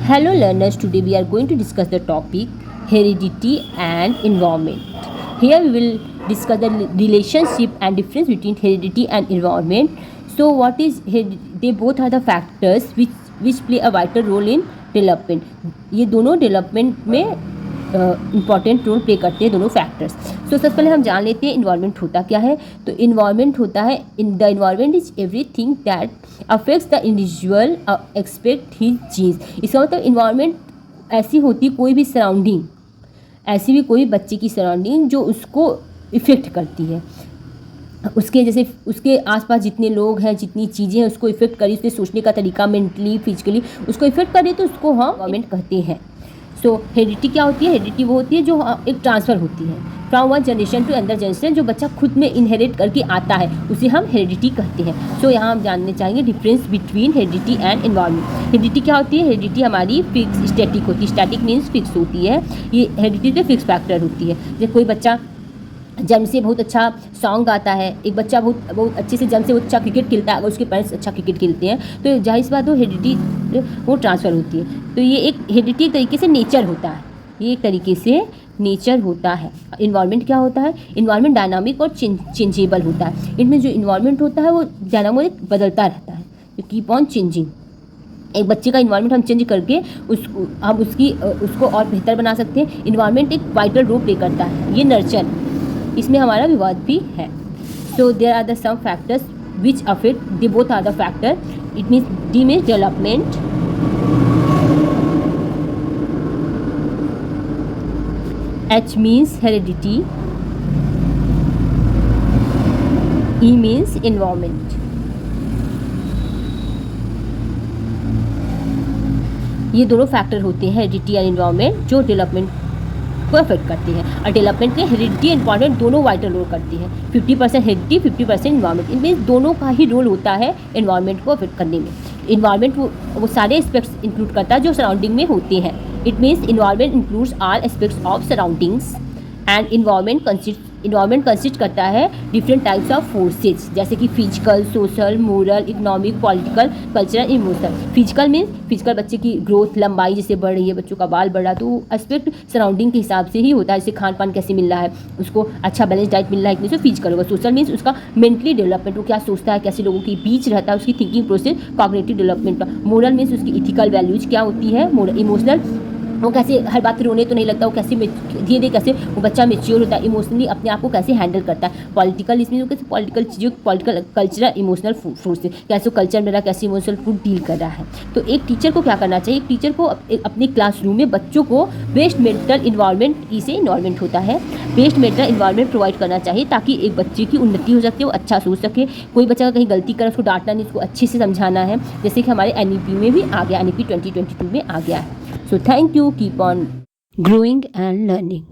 Hello learners, today we are going to discuss the topic heredity and environment. Here we will discuss the relationship and difference between heredity and environment. So what is they both are the factors which play a vital role in development. ये दोनों development में important role play करते हैं दोनों factors. सो सबसे पहले हम जान लेते हैं इन्वायरमेंट होता क्या है. तो इन्वायरमेंट होता है the environment is everything that affects the individual except his genes. इसका मतलब इन्वायरमेंट ऐसी होती कोई भी सराउंडिंग, ऐसी भी कोई बच्चे की सराउंडिंग जो उसको इफ़ेक्ट करती है, उसके जैसे उसके आसपास जितने लोग हैं, जितनी चीज़ें हैं उसको इफ़ेक्ट करी, उसके सोचने का तरीका मेंटली फिजिकली उसको इफ़ेक्ट करे तो उसको हम इन्वायरमेंट कहते हैं. सो हेरिडिटी क्या होती है? हेरिडिटी वो होती है जो एक ट्रांसफ़र होती है from one generation to other generation, जो बच्चा खुद में इनहेरिट करके आता है उसे हम हेरिडिटी कहते हैं. सो यहाँ हम जानने चाहेंगे difference between heredity and environment. Heredity क्या होती है? हेरिडिटी हमारी फिक्स स्टैटिक होती है. स्टैटिक मीन्स फिक्स होती है. ये हेरिडिटी पे फिक्स फैक्टर होती है. जैसे कोई बच्चा जन्म से बहुत अच्छा सॉन्ग गाता है, एक बच्चा बहुत अच्छे से जन्म से बहुत अच्छा क्रिकेट खेलता है, अगर उसके पेरेंट्स अच्छा क्रिकेट खेलते हैं तो जाहिर सी बात वो हेरिडिटी वो ट्रांसफ़र होती है. तो ये एक हेरिडिटी एक तरीके से नेचर होता है, ये एक तरीके से नेचर होता है. इन्वायरमेंट क्या होता है? इन्वायरमेंट डायनामिक और चेंजेबल होता है. इनमें जो इन्वायरमेंट होता है वो डायनामिक बदलता रहता है, कीप ऑन चेंजिंग. एक बच्चे का इन्वायरमेंट हम चेंज करके हम उसको और बेहतर बना सकते हैं. इन्वायरमेंट एक वाइटल रोल प्ले करता है. ये नर्चर, इसमें हमारा विवाद भी है. So there are the some factors which affect they both are the factor. It means D means development, H means heredity, E means environment. ये दोनों फैक्टर होते हैं हेरिडिटी एंड एनवायरमेंट जो डेवलपमेंट को अफेक्ट करती है. और डेवलपमेंट में हेरिडिटी एनवायरमेंट दोनों वाइटल रोल करती है. 50% हेरिडिटी, 50% एनवायरमेंट. इनमें दोनों का ही रोल होता है एनवायरमेंट को अफेक्ट करने में. इन्वायरमेंट वो सारे एस्पेक्ट्स इंक्लूड करता है जो सराउंडिंग में होते हैं. It means environment includes all aspects of surroundings and environment consist करता है डिफरेंट टाइप्स ऑफ फोर्सेज, जैसे कि physical, social, moral, economic, political, cultural, emotional. Physical means physical बच्चे की ग्रोथ, लंबाई जैसे बढ़ रही है, बच्चों का बाल बढ़ रहा है, तो एस्पेक्ट सराउंडिंग के हिसाब से ही होता है. जैसे खान पान कैसे मिल रहा है, उसको अच्छा बैलेंस डाइट मिल रहा है, इतनी फिजिकल होगा. सोशल मीन्स उसका मेंटली डेवलपमेंट, वो क्या सोचता है, कैसे लोगों के बीच रहता है, उसकी thinking process, cognitive development. Moral means उसकी इथिकल वैल्यूज क्या होती है. इमोशनल, वो कैसे हर बात रोने तो नहीं लगता, वो कैसे धीरे धीरे कैसे वो बच्चा मेच्योर होता है, इमोशनली अपने आप को कैसे हैंडल करता है. पॉलिटिकल, इसमें वो कैसे पॉलिटिकल चीज़ों, पॉलिटिकल कल्चरल इमोशनल फूड से कैसे कल्चर में रहा, कैसे इमोशनल फूड डील कर रहा है. तो एक टीचर को क्या करना चाहिए? एक टीचर को अपने क्लासरूम में बच्चों को बेस्ट मेंटल इन्वायरमेंट, इसे इन्वायरमेंट होता है, बेस्ट मेंटल इन्वायरमेंट प्रोवाइड करना चाहिए ताकि एक बच्चे की उन्नति हो सके, वो अच्छा सोच सके. कोई बच्चा कहीं गलती करे उसको डांटना नहीं, उसको अच्छे से समझाना है, जैसे कि हमारे NEP में भी आ गया, NEP 2022 में आ गया है. So thank you, keep on growing and learning.